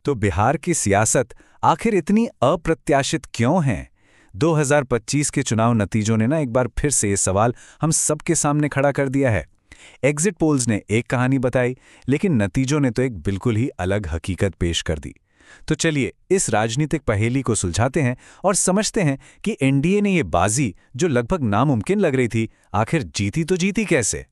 तो बिहार की सियासत आखिर इतनी अप्रत्याशित क्यों है? 2025 के चुनाव नतीजों ने ना एक बार फिर से ये सवाल हम सबके सामने खड़ा कर दिया है। एग्जिट पोल्स ने एक कहानी बताई, लेकिन नतीजों ने तो एक बिल्कुल ही अलग हकीकत पेश कर दी। तो चलिए इस राजनीतिक पहेली को सुलझाते हैं और समझते हैं कि एनडीए ने ये बाजी, जो लगभग नामुमकिन लग रही थी, आखिर जीती तो जीती कैसे।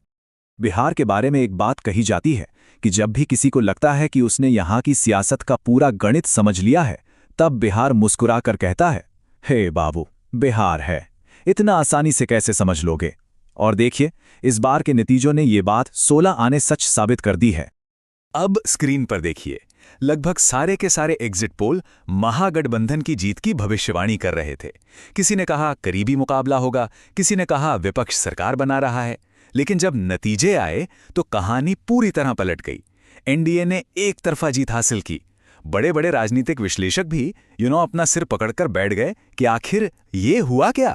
बिहार के बारे में एक बात कही जाती है कि जब भी किसी को लगता है कि उसने यहाँ की सियासत का पूरा गणित समझ लिया है, तब बिहार मुस्कुराकर कहता है, हे बाबू, बिहार है, इतना आसानी से कैसे समझ लोगे। और देखिए, इस बार के नतीजों ने ये बात 16 आने सच साबित कर दी है। अब स्क्रीन पर देखिए, लगभग सारे के सारे एग्जिट पोल महागठबंधन की जीत की भविष्यवाणी कर रहे थे। किसी ने कहा करीबी मुकाबला होगा, किसी ने कहा विपक्ष सरकार बना रहा है। लेकिन जब नतीजे आए तो कहानी पूरी तरह पलट गई। एनडीए ने एक तरफा जीत हासिल की। बड़े बड़े राजनीतिक विश्लेषक भी अपना सिर पकड़कर बैठ गए कि आखिर ये हुआ क्या।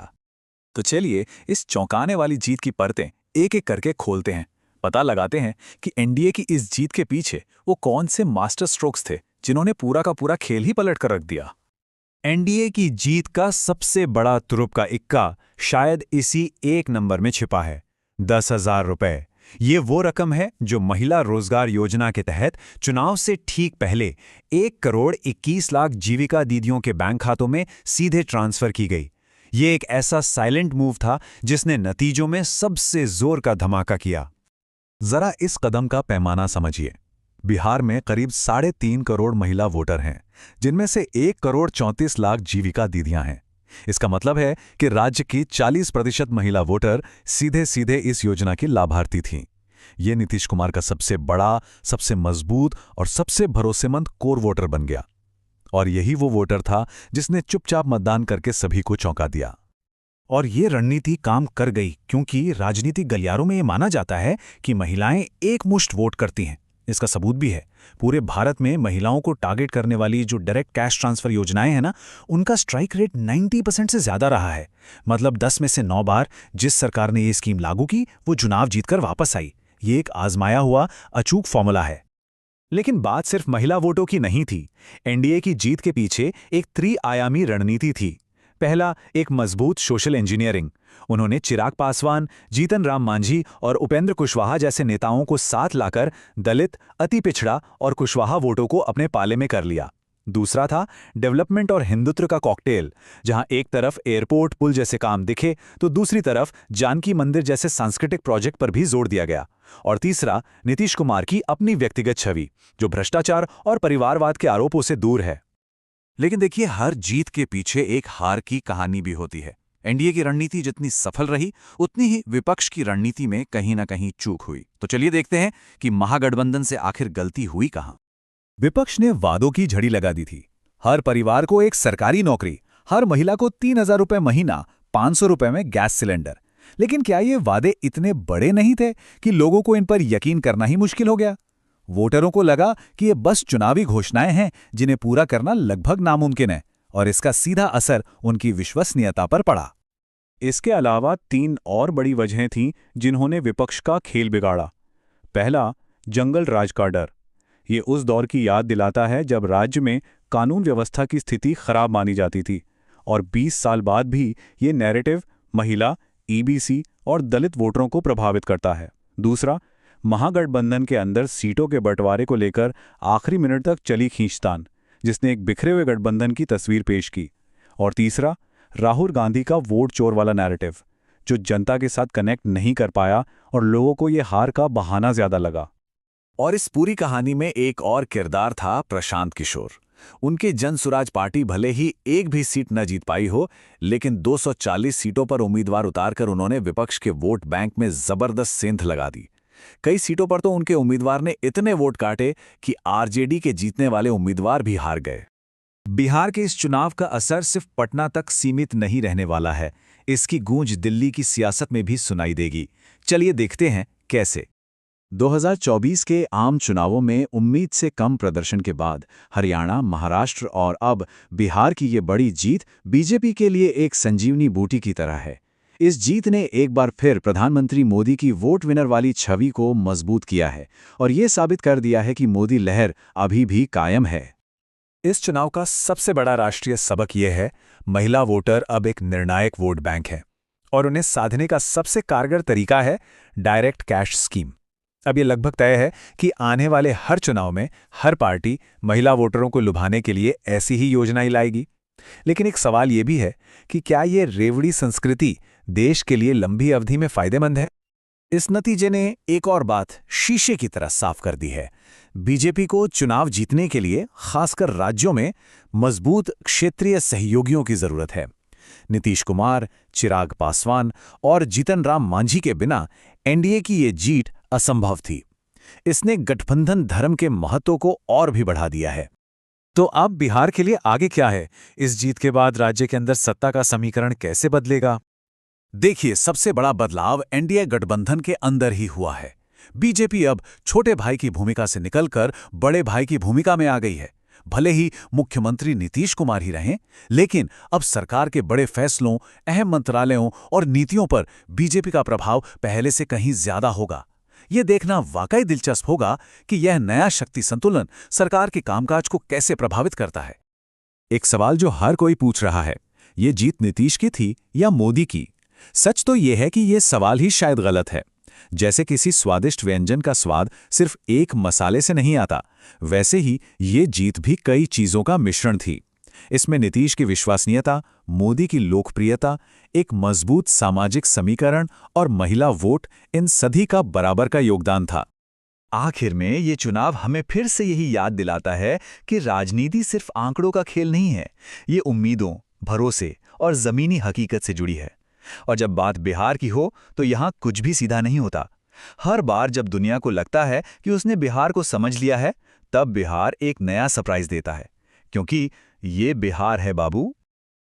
तो चलिए इस चौंकाने वाली जीत की परतें एक एक करके खोलते हैं, पता लगाते हैं कि एनडीए की इस जीत के पीछे वो कौन से मास्टर स्ट्रोक्स थे जिन्होंने पूरा का पूरा खेल ही पलट कर रख दिया। एनडीए की जीत का सबसे बड़ा तुरुप का इक्का शायद इसी एक नंबर में छिपा है, 10,000 रुपए। ये वो रकम है जो महिला रोजगार योजना के तहत चुनाव से ठीक पहले 1,21,00,000 जीविका दीदियों के बैंक खातों में सीधे ट्रांसफर की गई। ये एक ऐसा साइलेंट मूव था जिसने नतीजों में सबसे जोर का धमाका किया। जरा इस कदम का पैमाना समझिए। बिहार में करीब 3.5 करोड़ महिला वोटर हैं, जिनमें से 1,34,00,000 जीविका दीदियां हैं। इसका मतलब है कि राज्य की 40% महिला वोटर सीधे सीधे इस योजना की लाभार्थी थीं। ये नीतीश कुमार का सबसे बड़ा, सबसे मजबूत और सबसे भरोसेमंद कोर वोटर बन गया। और यही वो वोटर था जिसने चुपचाप मतदान करके सभी को चौंका दिया। और ये रणनीति काम कर गई, क्योंकि राजनीतिक गलियारों में ये माना जाता है कि महिलाएं एकमुश्त वोट करती हैं। इसका सबूत भी है। पूरे भारत में महिलाओं को टारगेट करने वाली जो डायरेक्ट कैश ट्रांसफर योजनाएं हैं ना, उनका स्ट्राइक रेट 90% से ज्यादा रहा है। मतलब 10 में से 9 बार जिस सरकार ने ये स्कीम लागू की, वो चुनाव जीतकर वापस आई। ये एक आजमाया हुआ अचूक फॉर्मूला है। लेकिन बात सिर्फ महिला वोटों की नहीं थी। एनडीए की जीत के पीछे एक त्रिआयामी रणनीति थी। पहला, एक मजबूत सोशल इंजीनियरिंग। उन्होंने चिराग पासवान, जीतन राम मांझी और उपेंद्र कुशवाहा जैसे नेताओं को साथ लाकर दलित, अति पिछड़ा और कुशवाहा वोटों को अपने पाले में कर लिया। दूसरा था डेवलपमेंट और हिंदुत्व का कॉकटेल, जहां एक तरफ एयरपोर्ट, पुल जैसे काम दिखे तो दूसरी तरफ जानकी मंदिर जैसे सांस्कृतिक प्रोजेक्ट पर भी जोर दिया गया। और तीसरा, नीतीश कुमार की अपनी व्यक्तिगत छवि, जो भ्रष्टाचार और परिवारवाद के आरोपों से दूर है। लेकिन देखिए, हर जीत के पीछे एक हार की कहानी भी होती है। एनडीए की रणनीति जितनी सफल रही, उतनी ही विपक्ष की रणनीति में कहीं ना कहीं चूक हुई। तो चलिए देखते हैं कि महागठबंधन से आखिर गलती हुई कहां। विपक्ष ने वादों की झड़ी लगा दी थी। हर परिवार को एक सरकारी नौकरी, हर महिला को 3,000 रुपए महीना, 500 रुपए में गैस सिलेंडर। लेकिन क्या ये वादे इतने बड़े नहीं थे कि लोगों को इन पर यकीन करना ही मुश्किल हो गया? वोटरों को लगा कि ये बस चुनावी घोषणाएं हैं जिन्हें पूरा करना लगभग नामुमकिन है, और इसका सीधा असर उनकी विश्वसनीयता पर पड़ा। इसके अलावा 3 और बड़ी वजहें थीं जिन्होंने विपक्ष का खेल बिगाड़ा। पहला, जंगल राज का डर। ये उस दौर की याद दिलाता है जब राज्य में कानून व्यवस्था की स्थिति खराब मानी जाती थी, और 20 साल बाद भी ये नैरेटिव महिला, ईबीसी और दलित वोटरों को प्रभावित करता है। दूसरा, महागठबंधन के अंदर सीटों के बंटवारे को लेकर आखिरी मिनट तक चली खींचतान, जिसने एक बिखरे हुए गठबंधन की तस्वीर पेश की। और तीसरा, राहुल गांधी का वोट चोर वाला नैरेटिव, जो जनता के साथ कनेक्ट नहीं कर पाया और लोगों को यह हार का बहाना ज्यादा लगा। और इस पूरी कहानी में एक और किरदार था, प्रशांत किशोर। उनकी जनसुराज पार्टी भले ही एक भी सीट न जीत पाई हो, लेकिन 240 सीटों पर उम्मीदवार उतारकर उन्होंने विपक्ष के वोट बैंक में जबरदस्त सेंध लगा दी। कई सीटों पर तो उनके उम्मीदवार ने इतने वोट काटे कि आरजेडी के जीतने वाले उम्मीदवार भी हार गए। बिहार के इस चुनाव का असर सिर्फ पटना तक सीमित नहीं रहने वाला है। इसकी गूंज दिल्ली की सियासत में भी सुनाई देगी। चलिए देखते हैं कैसे। 2024 के आम चुनावों में उम्मीद से कम प्रदर्शन के बाद हरियाणा, महाराष्ट्र और अब बिहार की ये बड़ी जीत बीजेपी के लिए एक संजीवनी बूटी की तरह है। इस जीत ने एक बार फिर प्रधानमंत्री मोदी की वोट विनर वाली छवि को मजबूत किया है और ये साबित कर दिया है कि मोदी लहर अभी भी कायम है। इस चुनाव का सबसे बड़ा राष्ट्रीय सबक यह है, महिला वोटर अब एक निर्णायक वोट बैंक है और उन्हें साधने का सबसे कारगर तरीका है डायरेक्ट कैश स्कीम। अब ये लगभग तय है कि आने वाले हर चुनाव में हर पार्टी महिला वोटरों को लुभाने के लिए ऐसी ही योजनाएं लाएगी। लेकिन एक सवाल ये भी है कि क्या ये रेवड़ी संस्कृति देश के लिए लंबी अवधि में फायदेमंद है? इस नतीजे ने एक और बात शीशे की तरह साफ कर दी है। बीजेपी को चुनाव जीतने के लिए खासकर राज्यों में मजबूत क्षेत्रीय सहयोगियों की जरूरत है। नीतीश कुमार, चिराग पासवान और जीतन राम मांझी के बिना एनडीए की ये जीत असंभव थी। इसने गठबंधन धर्म के महत्व को और भी बढ़ा दिया है। तो अब बिहार के लिए आगे क्या है? इस जीत के बाद राज्य के अंदर सत्ता का समीकरण कैसे बदलेगा? देखिए, सबसे बड़ा बदलाव एनडीए गठबंधन के अंदर ही हुआ है। बीजेपी अब छोटे भाई की भूमिका से निकलकर बड़े भाई की भूमिका में आ गई है। भले ही मुख्यमंत्री नीतीश कुमार ही रहें, लेकिन अब सरकार के बड़े फैसलों, अहम मंत्रालयों और नीतियों पर बीजेपी का प्रभाव पहले से कहीं ज्यादा होगा। ये देखना वाकई दिलचस्प होगा कि यह नया शक्ति संतुलन सरकार के कामकाज को कैसे प्रभावित करता है। एक सवाल जो हर कोई पूछ रहा है, ये जीत नीतीश की थी या मोदी की? सच तो यह है कि यह सवाल ही शायद गलत है। जैसे किसी स्वादिष्ट व्यंजन का स्वाद सिर्फ एक मसाले से नहीं आता, वैसे ही ये जीत भी कई चीजों का मिश्रण थी। इसमें नीतीश की विश्वसनीयता, मोदी की लोकप्रियता, एक मजबूत सामाजिक समीकरण और महिला वोट, इन सभी का बराबर का योगदान था। आखिर में ये चुनाव हमें फिर से यही याद दिलाता है कि राजनीति सिर्फ आंकड़ों का खेल नहीं है। ये उम्मीदों, भरोसे और जमीनी हकीकत से जुड़ी है। और जब बात बिहार की हो तो यहाँ कुछ भी सीधा नहीं होता। हर बार जब दुनिया को लगता है कि उसने बिहार को समझ लिया है, तब बिहार एक नया सरप्राइज देता है। क्योंकि ये बिहार है बाबू,